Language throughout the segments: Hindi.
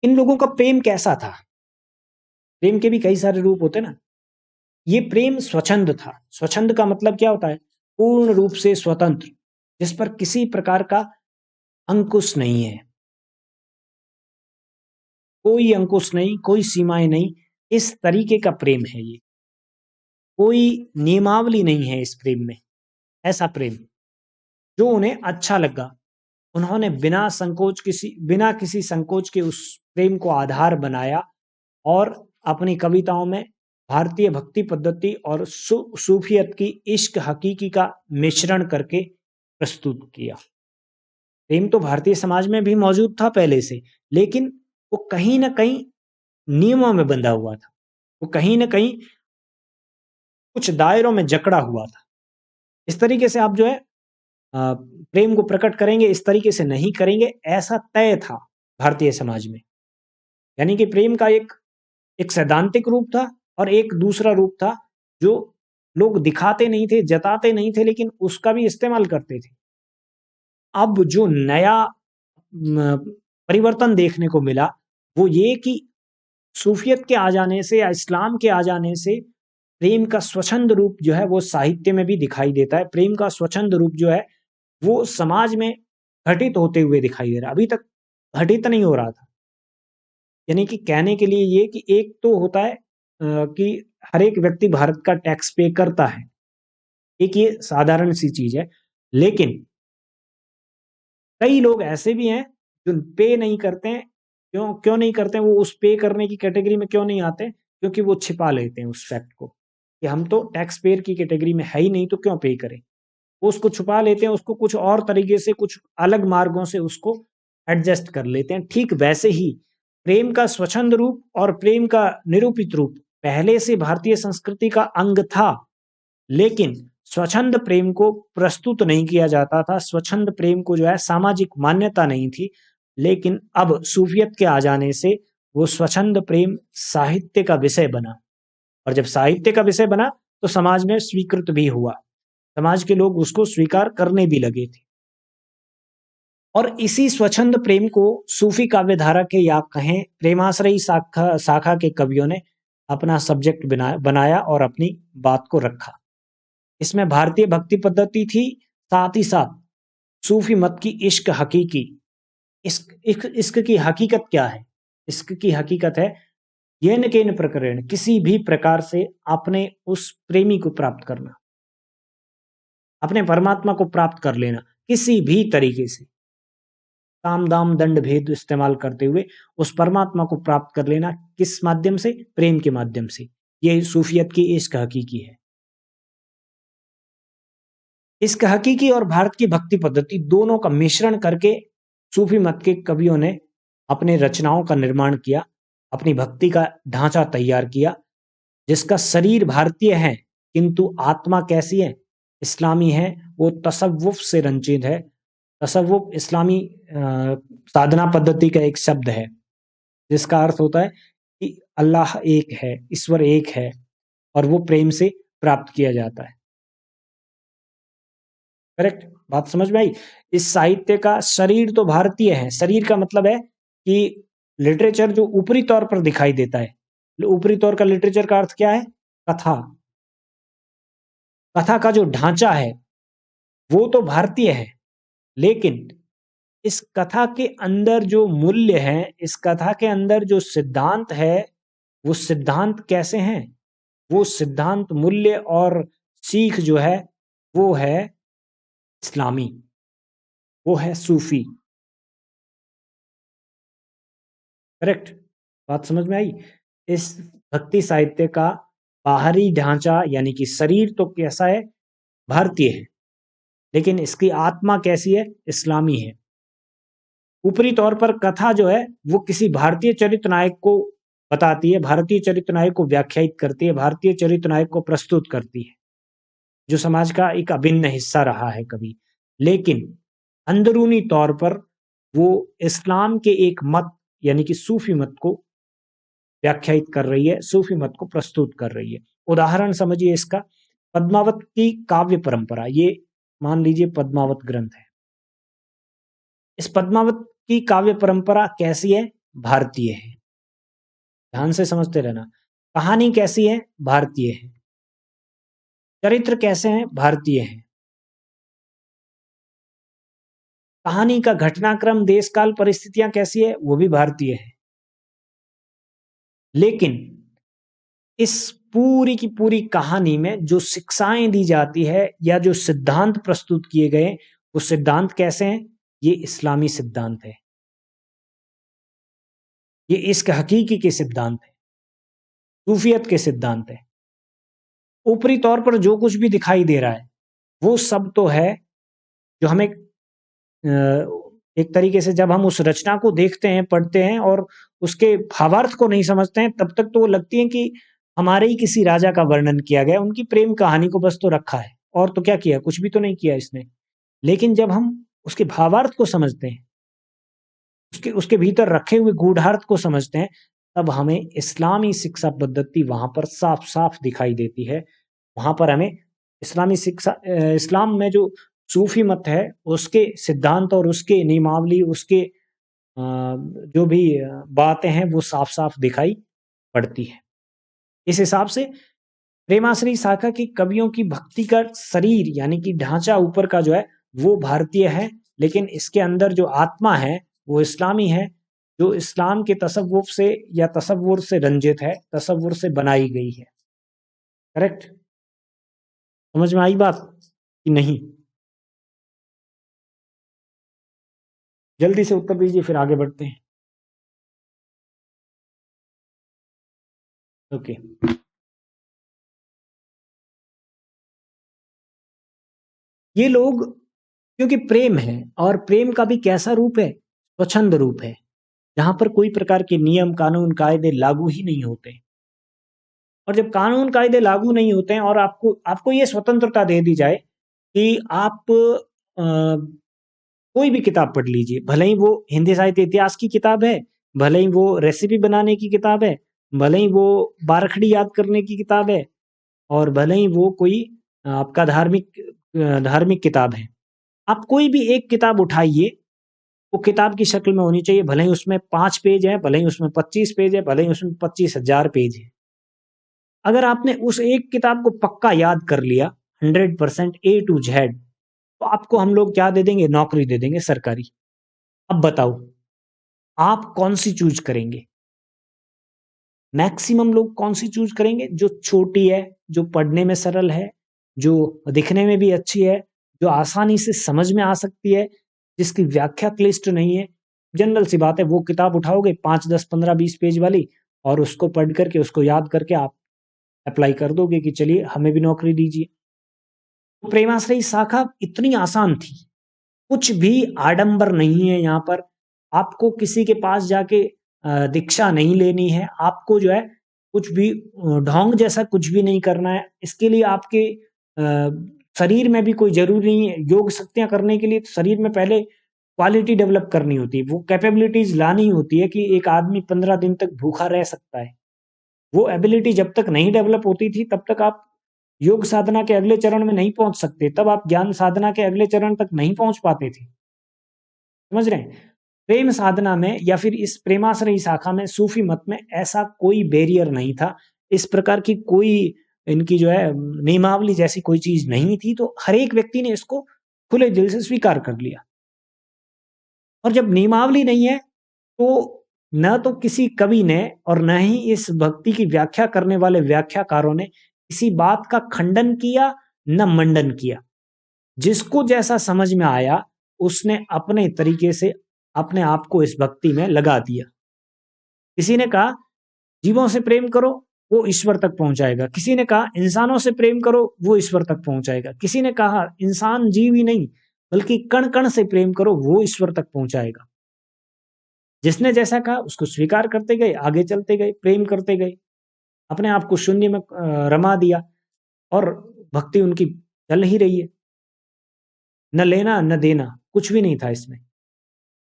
इन लोगों का प्रेम कैसा था? प्रेम के भी कई सारे रूप होते ना। ये प्रेम स्वच्छंद था। स्वच्छंद का मतलब क्या होता है? पूर्ण रूप से स्वतंत्र, जिस पर किसी प्रकार का अंकुश नहीं है, कोई अंकुश नहीं, कोई सीमाएं नहीं। इस तरीके का प्रेम है ये। कोई नियमावली नहीं है इस प्रेम में। ऐसा प्रेम जो उन्हें अच्छा लगा, उन्होंने बिना किसी संकोच के उस प्रेम को आधार बनाया और अपनी कविताओं में भारतीय भक्ति पद्धति और सूफियत की इश्क हकीकी का मिश्रण करके प्रस्तुत किया। प्रेम तो भारतीय समाज में भी मौजूद था पहले से, लेकिन वो कहीं ना कहीं नियमों में बंधा हुआ था। वो कहीं ना कहीं कुछ दायरों में जकड़ा हुआ था। इस तरीके से आप जो है प्रेम को प्रकट करेंगे, इस तरीके से नहीं करेंगे, ऐसा तय था भारतीय समाज में। यानी कि प्रेम का एक सैद्धांतिक रूप था और एक दूसरा रूप था जो लोग दिखाते नहीं थे, जताते नहीं थे, लेकिन उसका भी इस्तेमाल करते थे। अब जो नया परिवर्तन देखने को मिला वो ये कि सूफियत के आ जाने से या इस्लाम के आ जाने से प्रेम का स्वच्छंद रूप जो है वो साहित्य में भी दिखाई देता है। प्रेम का स्वच्छंद रूप जो है वो समाज में घटित होते हुए दिखाई दे रहा है। अभी तक घटित नहीं हो रहा था। यानी कि कहने के लिए ये कि एक तो होता है कि हर एक व्यक्ति भारत का टैक्स पे करता है, एक ये साधारण सी चीज है। लेकिन कई लोग ऐसे भी हैं जो पे नहीं करते हैं। क्यों क्यों नहीं करते हैं? वो उस पे करने की कैटेगरी में क्यों नहीं आते? क्योंकि वो छिपा लेते हैं उस फैक्ट को कि हम तो टैक्स पेयर की कैटेगरी में है ही नहीं, तो क्यों पे करें। वो उसको छुपा लेते हैं, उसको कुछ और तरीके से, कुछ अलग मार्गों से उसको एडजस्ट कर लेते हैं। ठीक वैसे ही प्रेम का स्वच्छंद रूप और प्रेम का निरूपित रूप पहले से भारतीय संस्कृति का अंग था, लेकिन स्वच्छंद प्रेम को प्रस्तुत नहीं किया जाता था। स्वच्छंद प्रेम को जो है सामाजिक मान्यता नहीं थी। लेकिन अब सूफियत के आ जाने से वो स्वच्छंद प्रेम साहित्य का विषय बना, और जब साहित्य का विषय बना तो समाज में स्वीकृत भी हुआ। समाज के लोग उसको स्वीकार करने भी लगे थे। और इसी स्वच्छंद प्रेम को सूफी काव्य धारा के या कहें प्रेमाश्रयी शाखा के कवियों ने अपना सब्जेक्ट बनाया और अपनी बात को रखा। इसमें भारतीय भक्ति पद्धति थी, साथ ही साथ सूफी मत की इश्क हकीकी। इश्क की हकीकत क्या है? इश्क की हकीकत है येन केन प्रकरण, किसी भी प्रकार से अपने उस प्रेमी को प्राप्त करना, अपने परमात्मा को प्राप्त कर लेना किसी भी तरीके से, काम दाम दंड भेद इस्तेमाल करते हुए उस परमात्मा को प्राप्त कर लेना। किस माध्यम से? प्रेम के माध्यम से। ये सूफियत की इश्क हकीकी है। इश्क हकीकी और भारत की भक्ति पद्धति दोनों का मिश्रण करके सूफी मत के कवियों ने अपने रचनाओं का निर्माण किया, अपनी भक्ति का ढांचा तैयार किया, जिसका शरीर भारतीय है किंतु आत्मा कैसी है? इस्लामी है। वो तसव्वुफ से रंजित है। तसव्वुफ इस्लामी साधना पद्धति का एक शब्द है जिसका अर्थ होता है कि अल्लाह एक है, ईश्वर एक है, और वो प्रेम से प्राप्त किया जाता है। करेक्ट बात समझ में आई? इस साहित्य का शरीर तो भारतीय है। शरीर का मतलब है कि लिटरेचर जो ऊपरी तौर पर दिखाई देता है, ऊपरी तौर का लिटरेचर का अर्थ क्या है? कथा। कथा का जो ढांचा है वो तो भारतीय है, लेकिन इस कथा के अंदर जो मूल्य है, इस कथा के अंदर जो सिद्धांत है, वो सिद्धांत कैसे हैं? वो सिद्धांत, मूल्य और सीख जो है वो है इस्लामी, वो है सूफी। करेक्ट बात समझ में आई? इस भक्ति साहित्य का बाहरी ढांचा यानी कि शरीर तो कैसा है? भारतीय है, लेकिन इसकी आत्मा कैसी है? इस्लामी है। ऊपरी तौर पर कथा जो है वो किसी भारतीय चरित्र नायक को बताती है, भारतीय चरित्र नायक को व्याख्यायित करती है, भारतीय चरित्र नायक को प्रस्तुत करती है, जो समाज का एक अभिन्न हिस्सा रहा है कभी। लेकिन अंदरूनी तौर पर वो इस्लाम के एक मत यानी कि सूफी मत को व्याख्यायित कर रही है, सूफी मत को प्रस्तुत कर रही है। उदाहरण समझिए इसका, पद्मावत की काव्य परंपरा। ये मान लीजिए पद्मावत ग्रंथ है। इस पद्मावत की काव्य परंपरा कैसी है? भारतीय है। ध्यान से समझते रहना। कहानी कैसी है? भारतीय है। चरित्र कैसे हैं? भारतीय हैं। कहानी का घटनाक्रम, देश काल, परिस्थितियां कैसी है? वो भी भारतीय है। लेकिन इस पूरी की पूरी कहानी में जो शिक्षाएं दी जाती है या जो सिद्धांत प्रस्तुत किए गए, वो सिद्धांत कैसे हैं? ये इस्लामी सिद्धांत है। ये इश्क हकीकी के सिद्धांत है, सूफियत के सिद्धांत है। ऊपरी तौर पर जो कुछ भी दिखाई दे रहा है वो सब तो है जो हमें एक तरीके से जब हम उस रचना को देखते हैं, पढ़ते हैं और उसके भावार्थ को नहीं समझते हैं, तब तक तो वो लगती है कि हमारे ही किसी राजा का वर्णन किया गया, उनकी प्रेम कहानी को बस तो रखा है, और तो क्या किया, कुछ भी तो नहीं किया इसने। लेकिन जब हम उसके भावार्थ को समझते हैं, उसके उसके भीतर रखे हुए गूढ़ार्थ को समझते हैं, तब हमें इस्लामी शिक्षा पद्धति वहां पर साफ साफ दिखाई देती है। वहां पर हमें इस्लामी शिक्षा, इस्लाम में जो सूफी मत है उसके सिद्धांत और उसके नियमावली, उसके जो भी बातें हैं वो साफ साफ दिखाई पड़ती है। इस हिसाब से प्रेमाश्री शाखा की कवियों की भक्ति का शरीर यानी कि ढांचा ऊपर का जो है वो भारतीय है, लेकिन इसके अंदर जो आत्मा है वो इस्लामी है, जो इस्लाम के तसव्वुफ से या तसव्वुर से रंजित है, तसव्वुर से बनाई गई है। करेक्ट? समझ में आई बात कि नहीं? जल्दी से उत्तर दीजिए, फिर आगे बढ़ते हैं। ओके। ये लोग, क्योंकि प्रेम है, और प्रेम का भी कैसा रूप है? स्वच्छंद रूप है, जहां पर कोई प्रकार के नियम कानून कायदे लागू ही नहीं होते। और जब कानून कायदे लागू नहीं होते हैं और आपको आपको ये स्वतंत्रता दे दी जाए कि आप कोई भी किताब पढ़ लीजिए, भले ही वो हिंदी साहित्य इतिहास की किताब है, भले ही वो रेसिपी बनाने की किताब है, भले ही वो बारखड़ी याद करने की किताब है, और भले ही वो कोई आपका धार्मिक किताब है, आप कोई भी एक किताब उठाइए, वो किताब की शक्ल में होनी चाहिए, भले ही उसमें 5 पेज है, भले ही उसमें 25 पेज है, भले ही उसमें 25,000 पेज है। अगर आपने उस एक किताब को पक्का याद कर लिया 100% A to Z, तो आपको हम लोग क्या दे देंगे? नौकरी दे देंगे सरकारी। अब बताओ आप कौन सी चूज करेंगे? मैक्सिमम लोग कौन सी चूज करेंगे? जो छोटी है, जो पढ़ने में सरल है, जो दिखने में भी अच्छी है, जो आसानी से समझ में आ सकती है, जिसकी व्याख्या क्लिष्ट नहीं है। जनरल सी बात है, वो किताब उठाओगे 5, 10, 15, 20 पेज वाली, और उसको पढ़ करके, उसको याद करके आप अप्लाई कर दोगे कि चलिए हमें भी नौकरी दीजिए। तो प्रेमाश्रयी शाखा इतनी आसान थी, कुछ भी आडंबर नहीं है यहाँ पर। आपको किसी के पास जाके दीक्षा नहीं लेनी है, आपको जो है कुछ भी ढोंग जैसा कुछ भी नहीं करना है। इसके लिए आपके शरीर में भी कोई जरूरी नहीं है। योग शक्तियां करने के लिए शरीर में पहले क्वालिटी डेवलप करनी होती है, वो कैपेबिलिटीज लानी होती है कि एक आदमी 15 दिन तक भूखा रह सकता है। वो एबिलिटी जब तक नहीं डेवलप होती थी तब तक आप योग साधना के अगले चरण में नहीं पहुंच सकते, तब आप ज्ञान साधना के अगले चरण तक नहीं पहुंच पाते थे। समझ रहे हैं? प्रेम साधना में या फिर इस प्रेमाश्रयी शाखा में, सूफी मत में, ऐसा कोई बैरियर नहीं था, इस प्रकार की कोई इनकी जो है नियमावली जैसी कोई चीज नहीं थी। तो हर एक व्यक्ति ने इसको खुले दिल से स्वीकार कर लिया। और जब नियमावली नहीं है तो न तो किसी कवि ने और न ही इस भक्ति की व्याख्या करने वाले व्याख्याकारों ने किसी बात का खंडन किया, न मंडन किया। जिसको जैसा समझ में आया उसने अपने तरीके से अपने आप को इस भक्ति में लगा दिया। किसी ने कहा जीवों से प्रेम करो, वो ईश्वर तक पहुंचाएगा। किसी ने कहा इंसानों से प्रेम करो, वो ईश्वर तक पहुंचाएगा। किसी ने कहा इंसान जीव ही नहीं बल्कि कण कण से प्रेम करो, वो ईश्वर तक पहुंचाएगा। जिसने जैसा कहा उसको स्वीकार करते गए, आगे चलते गए, प्रेम करते गए, अपने आप को शून्य में रमा दिया, और भक्ति उनकी चल ही रही है। न लेना न देना, कुछ भी नहीं था इसमें।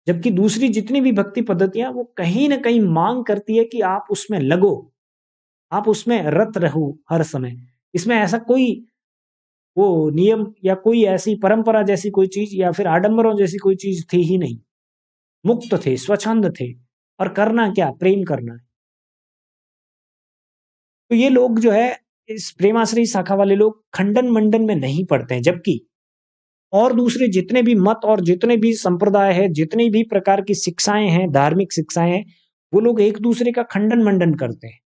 जबकि दूसरी जितनी भी भक्ति पद्धतियां, वो कहीं ना कहीं मांग करती है कि आप उसमें लगो, आप उसमें रत रहो हर समय। इसमें ऐसा कोई वो नियम या कोई ऐसी परंपरा जैसी कोई चीज या फिर आडंबरों जैसी कोई चीज थी ही नहीं। मुक्त थे, स्वच्छंद थे। और करना क्या, प्रेम करना है। तो ये लोग जो है, इस प्रेमाश्रयी शाखा वाले लोग खंडन मंडन में नहीं पड़ते हैं, जबकि और दूसरे जितने भी मत और जितने भी संप्रदाय है, जितनी भी प्रकार की शिक्षाएं हैं, धार्मिक शिक्षाएं हैं, वो लोग एक दूसरे का खंडन मंडन करते हैं।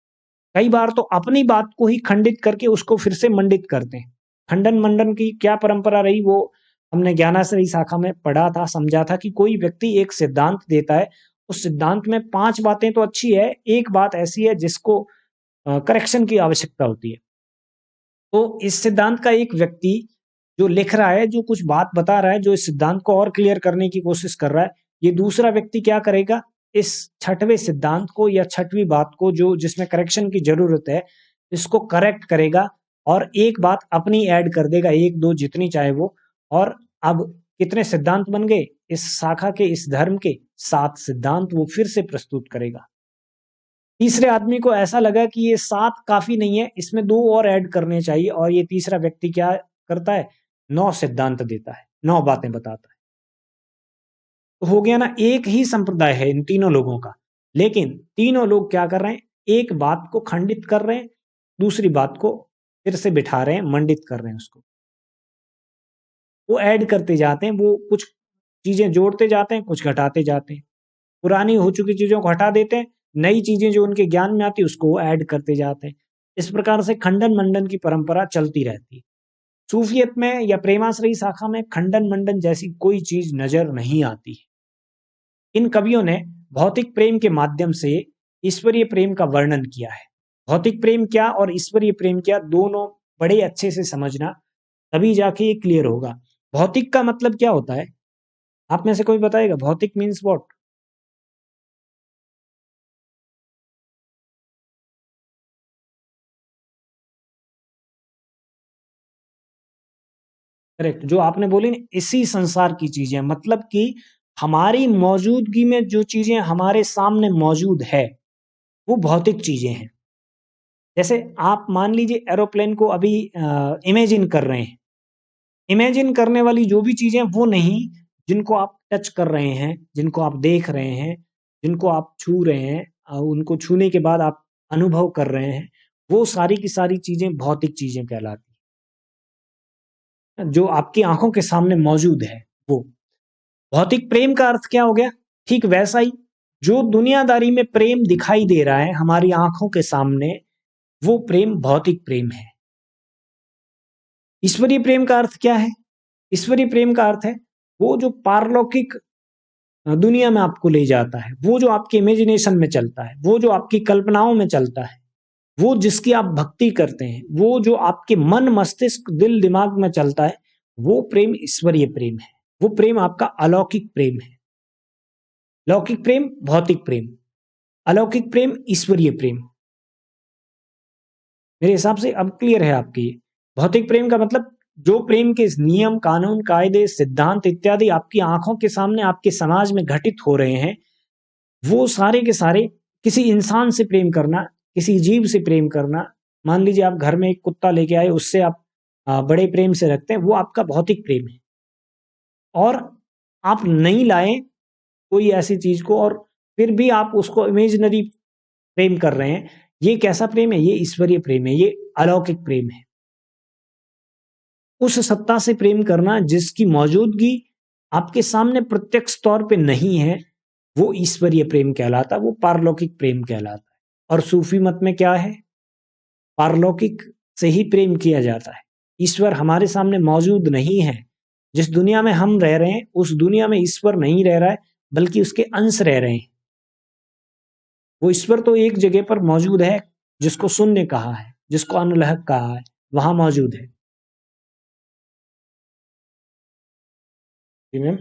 कई बार तो अपनी बात को ही खंडित करके उसको फिर से मंडित करते हैं। खंडन मंडन की क्या परंपरा रही, वो हमने ज्ञानाश्रयी शाखा में पढ़ा था, समझा था कि कोई व्यक्ति एक सिद्धांत देता है, उस सिद्धांत में 5 बातें तो अच्छी है, एक बात ऐसी है जिसको करेक्शन की आवश्यकता होती है। तो इस सिद्धांत का एक व्यक्ति जो लिख रहा है, जो कुछ बात बता रहा है, जो इस सिद्धांत को और क्लियर करने की कोशिश कर रहा है, ये दूसरा व्यक्ति क्या करेगा, इस छठवें सिद्धांत को या छठवीं बात को जो जिसमें करेक्शन की जरूरत है, इसको करेक्ट करेगा और एक बात अपनी ऐड कर देगा, एक दो जितनी चाहे वो। और अब कितने सिद्धांत बन गए इस शाखा के, इस धर्म के 7 सिद्धांत वो फिर से प्रस्तुत करेगा। तीसरे आदमी को ऐसा लगा कि ये 7 काफी नहीं है, इसमें 2 और ऐड करने चाहिए, और ये तीसरा व्यक्ति क्या करता है, 9 सिद्धांत देता है, 9 बातें बताता है। तो हो गया ना, एक ही संप्रदाय है इन तीनों लोगों का, लेकिन तीनों लोग क्या कर रहे हैं, एक बात को खंडित कर रहे हैं, दूसरी बात को फिर से बिठा रहे हैं, मंडित कर रहे हैं उसको। वो ऐड करते जाते हैं, वो कुछ चीजें जोड़ते जाते हैं, कुछ घटाते जाते हैं, पुरानी हो चुकी चीजों को हटा देते हैं, नई चीजें जो उनके ज्ञान में आती है उसको वो ऐड करते जाते हैं। इस प्रकार से खंडन मंडन की परंपरा चलती रहती है। सूफियत में या प्रेमाश्रयी शाखा में खंडन मंडन जैसी कोई चीज नजर नहीं आती है। इन कवियों ने भौतिक प्रेम के माध्यम से ईश्वरीय प्रेम का वर्णन किया है। भौतिक प्रेम क्या और ईश्वरीय प्रेम क्या, दोनों बड़े अच्छे से समझना, तभी जाके ये क्लियर होगा। भौतिक का मतलब क्या होता है, आप में से कोई बताएगा, भौतिक मीन्स व्हाट? करेक्ट, जो आपने बोली ना, इसी संसार की चीजें, मतलब कि हमारी मौजूदगी में जो चीजें हमारे सामने मौजूद है वो भौतिक चीजें हैं। जैसे आप मान लीजिए एरोप्लेन को अभी इमेजिन कर रहे हैं, इमेजिन करने वाली जो भी चीजें वो नहीं, जिनको आप टच कर रहे हैं, जिनको आप देख रहे हैं, जिनको आप छू रहे हैं, उनको छूने के बाद आप अनुभव कर रहे हैं, वो सारी की सारी चीजें भौतिक चीजें कहलाती हैं, जो आपकी आंखों के सामने मौजूद है वो। भौतिक प्रेम का अर्थ क्या हो गया, ठीक वैसा ही, जो दुनियादारी में प्रेम दिखाई दे रहा है हमारी आंखों के सामने, वो प्रेम भौतिक प्रेम है। ईश्वरीय प्रेम का अर्थ क्या है, ईश्वरीय प्रेम का अर्थ है वो जो पारलौकिक दुनिया में आपको ले जाता है, वो जो आपके इमेजिनेशन में चलता है, वो जो आपकी कल्पनाओं में चलता है, वो जिसकी आप भक्ति करते हैं, वो जो आपके मन मस्तिष्क दिल दिमाग में चलता है, वो प्रेम ईश्वरीय प्रेम है। वो प्रेम आपका अलौकिक प्रेम है। लौकिक प्रेम भौतिक प्रेम, अलौकिक प्रेम ईश्वरीय प्रेम। मेरे हिसाब से अब क्लियर है आपकी। भौतिक प्रेम का मतलब जो प्रेम के नियम कानून कायदे सिद्धांत इत्यादि आपकी आंखों के सामने आपके समाज में घटित हो रहे हैं, वो सारे के सारे, किसी इंसान से प्रेम करना, किसी जीव से प्रेम करना, मान लीजिए आप घर में एक कुत्ता लेके आए, उससे आप बड़े प्रेम से रखते हैं, वो आपका भौतिक प्रेम है। और आप नहीं लाए कोई ऐसी चीज को, और फिर भी आप उसको इमेजिनरी प्रेम कर रहे हैं, ये कैसा प्रेम है, ये ईश्वरीय प्रेम है, ये अलौकिक प्रेम है। उस सत्ता से प्रेम करना जिसकी मौजूदगी आपके सामने प्रत्यक्ष तौर पे नहीं है, वो ईश्वरीय प्रेम कहलाता, वो पारलौकिक प्रेम कहलाता है। और सूफी मत में क्या है, पारलौकिक से ही प्रेम किया जाता है। ईश्वर हमारे सामने मौजूद नहीं है, जिस दुनिया में हम रह रहे हैं उस दुनिया में ईश्वर नहीं रह रहा है, बल्कि उसके अंश रह रहे हैं। वो ईश्वर तो एक जगह पर मौजूद है, जिसको शून्य कहा है, जिसको अनलहक कहा है, वहां मौजूद है। जी मैम।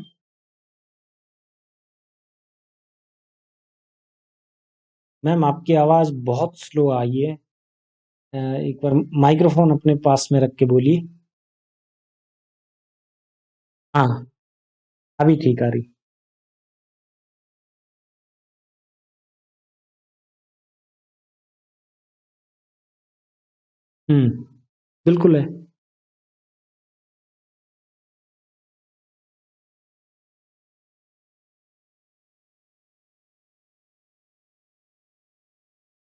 मैम आपकी आवाज बहुत स्लो आई है, एक बार माइक्रोफोन अपने पास में रख के बोलिए। हाँ, अभी ठीक आ रही। बिल्कुल है।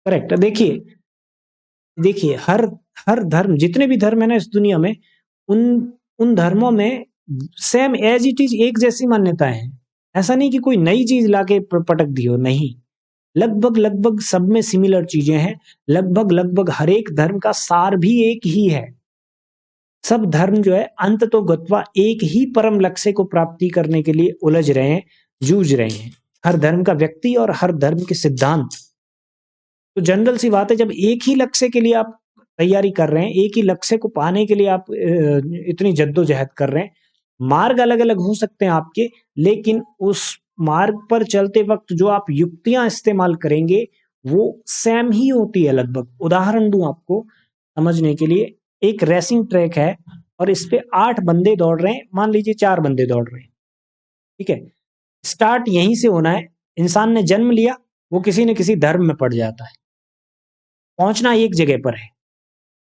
करेक्ट। देखिए, देखिए हर हर धर्म, जितने भी धर्म है ना इस दुनिया में, उन उन धर्मों में सेम एज इट इज एक जैसी मान्यताएं हैं। ऐसा नहीं कि कोई नई चीज लाके पटक दी हो, नहीं। लगभग लगभग सब में सिमिलर चीजें हैं। लगभग लगभग हर एक धर्म का सार भी एक ही है। सब धर्म जो है अंत तो गत्वा एक ही परम लक्ष्य को प्राप्ति करने के लिए उलझ रहे हैं, जूझ रहे हैं। हर धर्म का व्यक्ति और हर धर्म के सिद्धांत। तो जनरल सी बात है, जब एक ही लक्ष्य के लिए आप तैयारी कर रहे हैं, एक ही लक्ष्य को पाने के लिए आप इतनी जद्दोजहद कर रहे हैं, मार्ग अलग अलग हो सकते हैं आपके, लेकिन उस मार्ग पर चलते वक्त जो आप युक्तियां इस्तेमाल करेंगे वो सेम ही होती है लगभग। उदाहरण दूं आपको समझने के लिए, एक रेसिंग ट्रैक है और इस पे 8 बंदे दौड़ रहे हैं, मान लीजिए 4 बंदे दौड़ रहे हैं, ठीक है। स्टार्ट यहीं से होना है। इंसान ने जन्म लिया, वो किसी न किसी धर्म में पड़ जाता है। पहुंचना एक जगह पर है,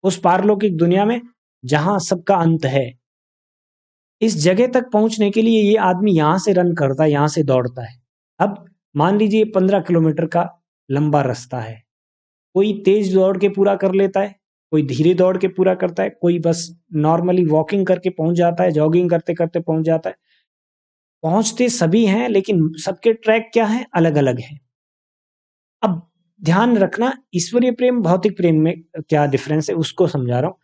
उस पारलौकिक दुनिया में जहां सबका अंत है। इस जगह तक पहुंचने के लिए ये आदमी यहां से रन करता है, यहां से दौड़ता है। अब मान लीजिए 15 किलोमीटर का लंबा रास्ता है। कोई तेज दौड़ के पूरा कर लेता है, कोई धीरे दौड़ के पूरा करता है, कोई बस नॉर्मली वॉकिंग करके पहुंच जाता है, जॉगिंग करते करते पहुंच जाता है। पहुंचते सभी हैं, लेकिन सबके ट्रैक क्या है, अलग अलग है। अब ध्यान रखना, ईश्वरीय प्रेम भौतिक प्रेम में क्या डिफरेंस है उसको समझा रहा हूं।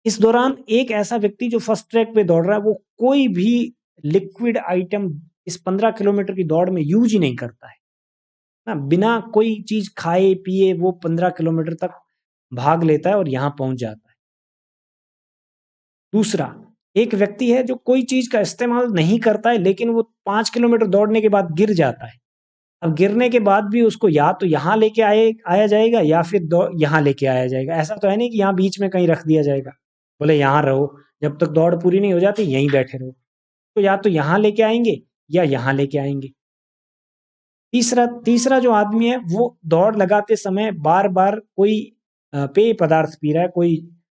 इस दौरान एक ऐसा व्यक्ति जो फर्स्ट ट्रैक पे दौड़ रहा है, वो कोई भी लिक्विड आइटम इस 15 किलोमीटर की दौड़ में यूज ही नहीं करता है ना। बिना कोई चीज खाए पिए वो 15 किलोमीटर तक भाग लेता है और यहां पहुंच जाता है। दूसरा, एक व्यक्ति है जो कोई चीज का इस्तेमाल नहीं करता है, लेकिन वो 5 किलोमीटर दौड़ने के बाद गिर जाता है। अब गिरने के बाद भी उसको या तो यहाँ लेके आया जाएगा या फिर यहाँ लेके आया जाएगा। ऐसा तो है नहीं कि यहाँ बीच में कहीं रख दिया जाएगा, बोले यहाँ रहो, जब तक दौड़ पूरी नहीं हो जाती यहीं बैठे रहो। तो या तो यहाँ लेके आएंगे या यहाँ लेके आएंगे। तीसरा तीसरा जो आदमी है वो दौड़ लगाते समय बार बार कोई पेय पदार्थ पी रहा है, कोई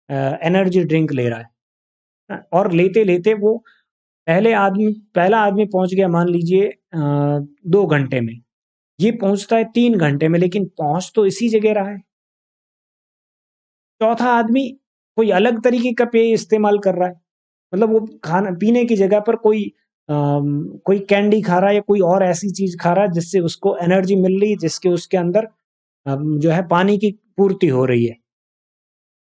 एनर्जी ड्रिंक ले रहा है, और लेते लेते वो पहला आदमी पहुंच गया मान लीजिए 2 घंटे में, ये पहुंचता है 3 घंटे में, लेकिन पहुंच तो इसी जगह रहा है। चौथा आदमी कोई अलग तरीके का पेय इस्तेमाल कर रहा है, मतलब वो खाना पीने की जगह पर कोई कैंडी खा रहा है या कोई और ऐसी चीज खा रहा है जिससे उसको एनर्जी मिल रही है, जिसके उसके अंदर जो है पानी की पूर्ति हो रही है।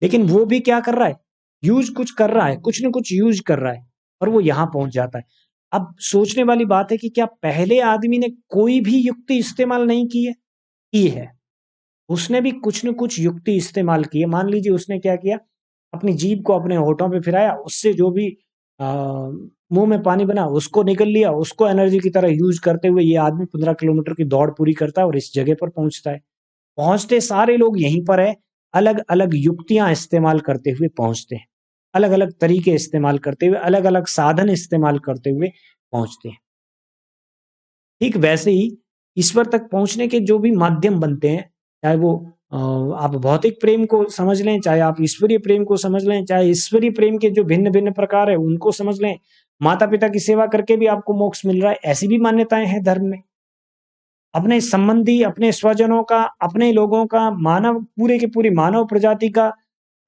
लेकिन वो भी क्या कर रहा है, यूज कुछ कर रहा है, कुछ न कुछ यूज कर रहा है, और वो यहां पहुंच जाता है। अब सोचने वाली बात है कि क्या पहले आदमी ने कोई भी युक्ति इस्तेमाल नहीं की है? की है। उसने भी कुछ न कुछ युक्ति इस्तेमाल की है। मान लीजिए उसने क्या किया, अपनी जीभ को अपने होठों पे फिराया, उससे जो भी मुंह में पानी बना उसको निकल लिया, उसको एनर्जी की तरह यूज करते हुए ये आदमी 15 किलोमीटर की दौड़ पूरी करता है और इस जगह पर पहुंचता है। पहुंचते सारे लोग यहीं पर है, अलग अलग युक्तियां इस्तेमाल करते हुए पहुंचते हैं, अलग अलग तरीके इस्तेमाल करते हुए, अलग अलग साधन इस्तेमाल करते हुए पहुंचते हैं। ठीक वैसे ही ईश्वर तक पहुंचने के जो भी माध्यम बनते हैं, चाहे वो आप भौतिक प्रेम को समझ लें, चाहे आप ईश्वरीय प्रेम को समझ लें, चाहे ईश्वरीय प्रेम के जो भिन्न भिन्न प्रकार है उनको समझ लें, माता पिता की सेवा करके भी आपको मोक्ष मिल रहा है, ऐसी भी मान्यताएं हैं धर्म में। अपने संबंधी, अपने स्वजनों का, अपने लोगों का, मानव पूरे के पूरी मानव प्रजाति का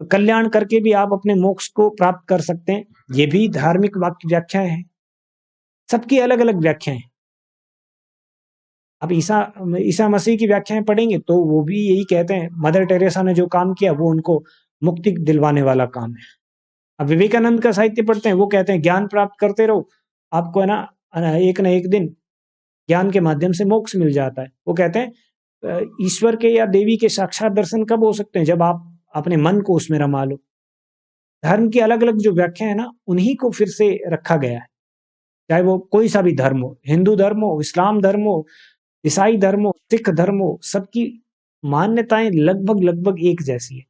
कल्याण करके भी आप अपने मोक्ष को प्राप्त कर सकते हैं। ये भी धार्मिक वाक्य व्याख्याएं हैं, सबकी अलग अलग व्याख्याएं। अब ईसा ईसा मसीह की व्याख्याएं पढ़ेंगे तो वो भी यही कहते हैं, मदर टेरेसा ने जो काम किया वो उनको मुक्ति दिलवाने वाला काम है। अब विवेकानंद का साहित्य पढ़ते हैं, वो कहते हैं ज्ञान प्राप्त करते रहो, आपको है ना एक दिन ज्ञान के माध्यम से मोक्ष मिल जाता है। वो कहते हैं ईश्वर के या देवी के साक्षात दर्शन कब हो सकते हैं, जब आप अपने मन को उसमें रमा लो। धर्म की अलग अलग जो व्याख्या है ना, उन्हीं को फिर से रखा गया है। चाहे वो कोई सा भी धर्म हो, हिंदू धर्म हो, इस्लाम धर्म हो, ईसाई धर्म हो, सिख धर्म हो, सबकी मान्यताएं लगभग लगभग एक जैसी है।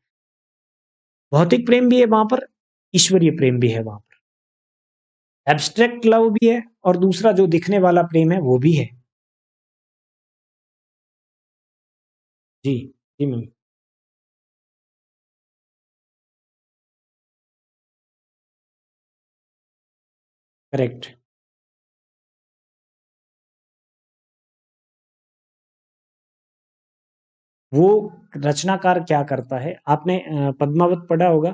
भौतिक प्रेम भी है वहां पर, ईश्वरीय प्रेम भी है वहां पर, एब्स्ट्रैक्ट लव भी है, और दूसरा जो दिखने वाला प्रेम है वो भी है। जी। जी मैम। करेक्ट। वो रचनाकार क्या करता है, आपने पद्मावत पढ़ा होगा।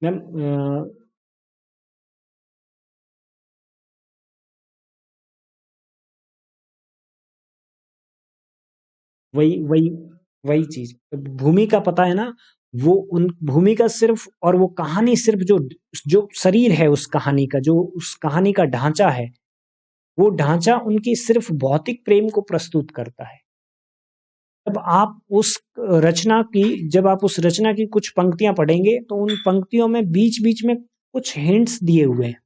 मैम वही वही वही चीज, भूमि का पता है ना। वो उन भूमि का सिर्फ, और वो कहानी सिर्फ जो जो शरीर है उस कहानी का, जो उस कहानी का ढांचा है, वो ढांचा उनकी सिर्फ भौतिक प्रेम को प्रस्तुत करता है। जब आप उस रचना की जब आप उस रचना की कुछ पंक्तियां पढ़ेंगे तो उन पंक्तियों में बीच बीच में कुछ हिंट्स दिए हुए हैं।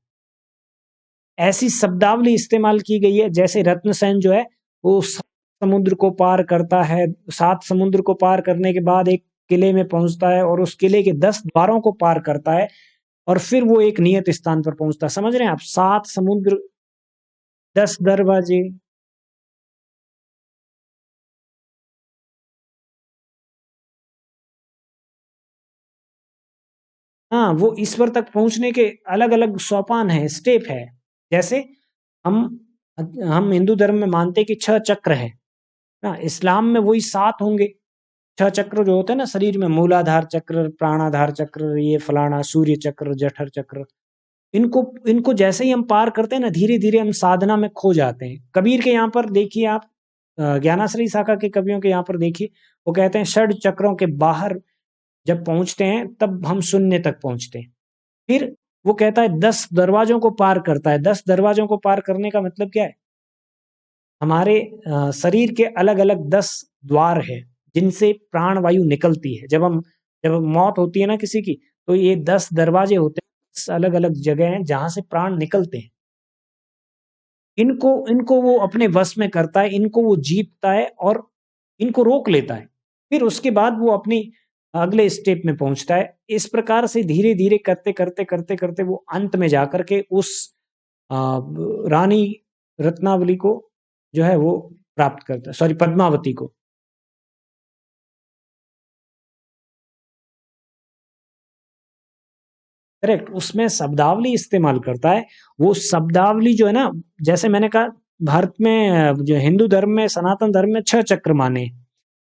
ऐसी शब्दावली इस्तेमाल की गई है, जैसे रत्नसेन जो है वो समुद्र को पार करता है, 7 समुद्र को पार करने के बाद एक किले में पहुंचता है और उस किले के 10 द्वारों को पार करता है, और फिर वो एक नियत स्थान पर पहुंचता है। समझ रहे हैं आप, 7 समुद्र, 10 दरवाजे। हाँ, वो ईश्वर तक पहुंचने के अलग अलग सोपान है, स्टेप है। जैसे हम हम हिंदू धर्म में मानते हैं कि 6 चक्र है ना, इस्लाम में वही 7 होंगे। 6 चक्र जो होते हैं ना शरीर में, मूलाधार चक्र, प्राणाधार चक्र, ये फलाना, सूर्य चक्र, जठर चक्र, इनको इनको जैसे ही हम पार करते हैं ना, धीरे धीरे हम साधना में खो जाते हैं। कबीर के यहाँ पर देखिए आप, ज्ञानाश्रयी शाखा के कवियों के यहाँ पर देखिए, वो कहते हैं 6 चक्रों के बाहर जब पहुंचते हैं तब हम शून्य तक पहुंचते हैं। फिर वो कहता है 10 दरवाजों को पार करता है। 10 दरवाजों को पार करने का मतलब क्या है, हमारे शरीर के अलग अलग 10 द्वार है जिनसे प्राण वायु निकलती है। जब मौत होती है ना किसी की, तो ये 10 दरवाजे होते हैं, अलग अलग जगह हैं जहां से प्राण निकलते हैं। इनको इनको वो अपने वश में करता है, इनको वो जीतता है और इनको रोक लेता है। फिर उसके बाद वो अपनी अगले स्टेप में पहुंचता है। इस प्रकार से धीरे धीरे करते करते करते करते वो अंत में जाकर के उस रानी रत्नावली को जो है वो प्राप्त करता है, सॉरी, पद्मावती को। करेक्ट, उसमें शब्दावली इस्तेमाल करता है। वो शब्दावली जो है ना, जैसे मैंने कहा, भारत में जो हिंदू धर्म में, सनातन धर्म में 6 चक्र माने।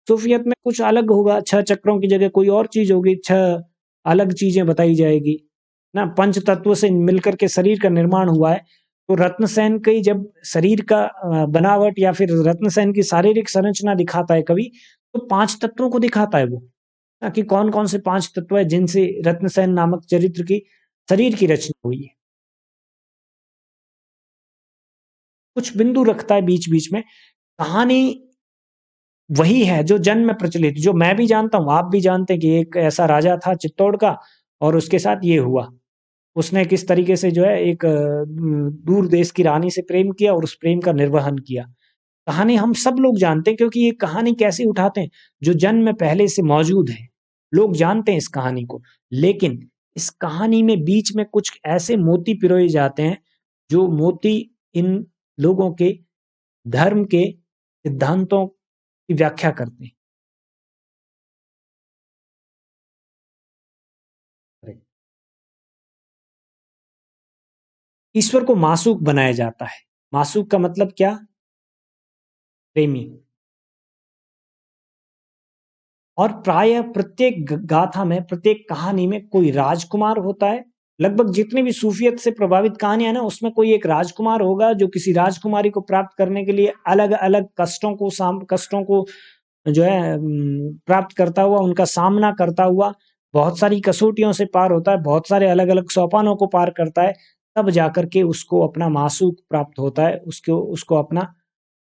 सूफियत में कुछ अलग होगा, 6 चक्रों की जगह कोई और चीज होगी, 6 अलग चीजें बताई जाएगी ना। पंच तत्व से मिलकर के शरीर का निर्माण हुआ है। तो रत्नसेन की जब शरीर का बनावट, या फिर रत्नसेन की शारीरिक संरचना दिखाता है कवि, तो 5 तत्वों को दिखाता है वो, ना कि कौन कौन से 5 तत्व है जिनसे रत्नसेन नामक चरित्र की शरीर की रचना हुई है। कुछ बिंदु रखता है बीच बीच में। कहानी वही है जो जन्म में प्रचलित, जो मैं भी जानता हूँ, आप भी जानते हैं, कि एक ऐसा राजा था चित्तौड़ का, और उसके साथ ये हुआ। उसने किस तरीके से जो है एक दूर देश की रानी से प्रेम किया और उस प्रेम का निर्वहन किया। कहानी हम सब लोग जानते हैं, क्योंकि ये कहानी कैसे उठाते हैं, जो जन्म में पहले से मौजूद है। लोग जानते हैं इस कहानी को, लेकिन इस कहानी में बीच में कुछ ऐसे मोती पिरोए जाते हैं, जो मोती इन लोगों के धर्म के सिद्धांतों की व्याख्या करते हैं। ईश्वर को मासूक बनाया जाता है। मासूक का मतलब क्या? प्रेमी। और प्राय प्रत्येक गाथा में, प्रत्येक कहानी में कोई राजकुमार होता है। लगभग जितने भी सूफियत से प्रभावित कहानियां हैं ना, उसमें कोई एक राजकुमार होगा जो किसी राजकुमारी को प्राप्त करने के लिए अलग अलग कष्टों को जो है प्राप्त करता हुआ, उनका सामना करता हुआ, बहुत सारी कसौटियों से पार होता है, बहुत सारे अलग अलग सोपानों को पार करता है, तब जाकर के उसको अपना मासूक प्राप्त होता है, उसको उसको अपना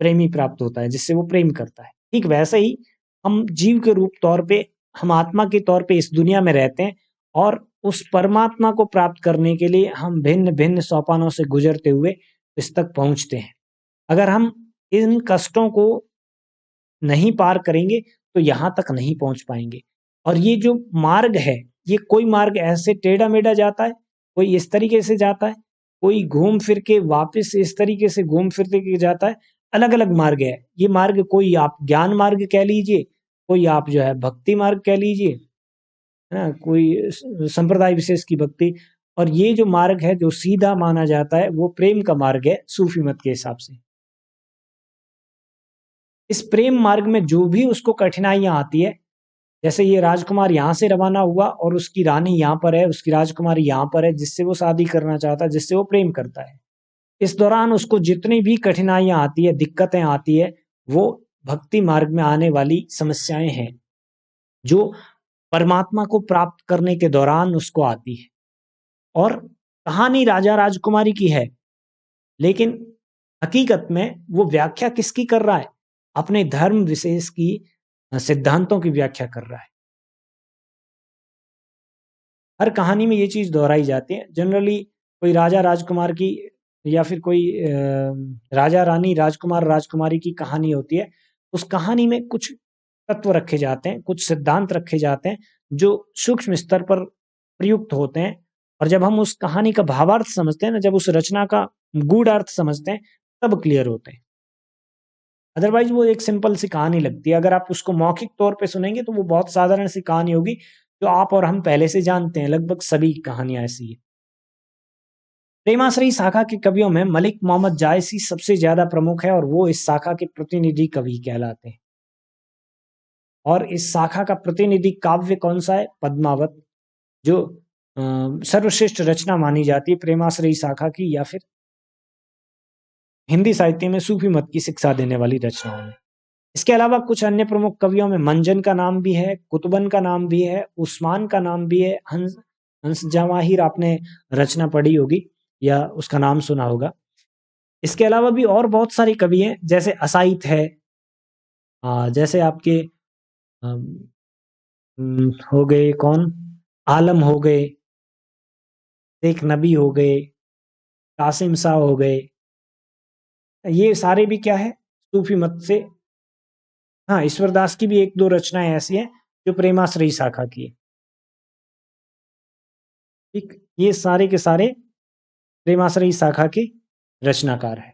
प्रेमी प्राप्त होता है, जिससे वो प्रेम करता है। ठीक वैसे ही हम जीव के रूप तौर पे, हम आत्मा के तौर पे इस दुनिया में रहते हैं, और उस परमात्मा को प्राप्त करने के लिए हम भिन्न भिन्न सोपानों से गुजरते हुए इस तक पहुंचते हैं। अगर हम इन कष्टों को नहीं पार करेंगे तो यहाँ तक नहीं पहुंच पाएंगे। और ये जो मार्ग है, ये कोई मार्ग ऐसे टेढ़ा मेढ़ा जाता है, कोई इस तरीके से जाता है, कोई घूम फिर के वापस इस तरीके से घूम फिर के जाता है। अलग अलग मार्ग है ये मार्ग, कोई आप ज्ञान मार्ग कह लीजिए, कोई आप जो है भक्ति मार्ग कह लीजिए, है ना, कोई संप्रदाय विशेष की भक्ति। और ये जो मार्ग है जो सीधा माना जाता है वो प्रेम का मार्ग है सूफी मत के हिसाब से। इस प्रेम मार्ग में जो भी उसको कठिनाइयां आती है, जैसे ये राजकुमार यहाँ से रवाना हुआ और उसकी रानी यहाँ पर है, उसकी राजकुमारी यहाँ पर है जिससे वो शादी करना चाहता है, जिससे वो प्रेम करता है। इस दौरान उसको जितनी भी कठिनाइयां आती है, दिक्कतें आती है, वो भक्ति मार्ग में आने वाली समस्याएं हैं जो परमात्मा को प्राप्त करने के दौरान उसको आती है। और कहानी राजा राजकुमारी की है, लेकिन हकीकत में वो व्याख्या किसकी कर रहा है? अपने धर्म विशेष की सिद्धांतों की व्याख्या कर रहा है। हर कहानी में ये चीज दोहराई जाती है। जनरली कोई राजा राजकुमार की या फिर कोई राजा रानी राजकुमार राजकुमारी की कहानी होती है, उस कहानी में कुछ तत्व रखे जाते हैं, कुछ सिद्धांत रखे जाते हैं जो सूक्ष्म स्तर पर प्रयुक्त होते हैं। और जब हम उस कहानी का भावार्थ समझते हैं ना, जब उस रचना का गूढ़ अर्थ समझते हैं, तब क्लियर होते हैं। अदरवाइज वो एक सिंपल सी कहानी लगती है। अगर आप उसको मौखिक तौर पे सुनेंगे तो वो बहुत साधारण सी कहानी होगी जो आप और हम पहले से जानते हैं। लगभग सभी कहानियां ऐसी है। प्रेमाश्रयी शाखा के कवियों में मलिक मोहम्मद जायसी सबसे ज्यादा प्रमुख है और वो इस शाखा के प्रतिनिधि कवि कहलाते हैं। और इस शाखा का प्रतिनिधि काव्य कौन सा है? पद्मावत, जो सर्वश्रेष्ठ रचना मानी जाती है प्रेमाश्रयी शाखा की, या फिर हिंदी साहित्य में सूफी मत की शिक्षा देने वाली रचनाओं में। इसके अलावा कुछ अन्य प्रमुख कवियों में मंजन का नाम भी है, कुतुबन का नाम भी है, उस्मान का नाम भी है, हंस हंस जवाहिर आपने रचना पढ़ी होगी या उसका नाम सुना होगा। इसके अलावा भी और बहुत सारे कवि हैं, जैसे असाइत है, जैसे आपके हो गए कौन, आलम हो गए, शेख नबी हो गए, कासिम शाह हो गए। ये सारे भी क्या है? सूफी मत से। हाँ, ईश्वरदास की भी एक दो रचनाएं ऐसी हैं जो प्रेमाश्रयी शाखा की है। ठीक, ये सारे के सारे प्रेमाश्रयी शाखा के रचनाकार है।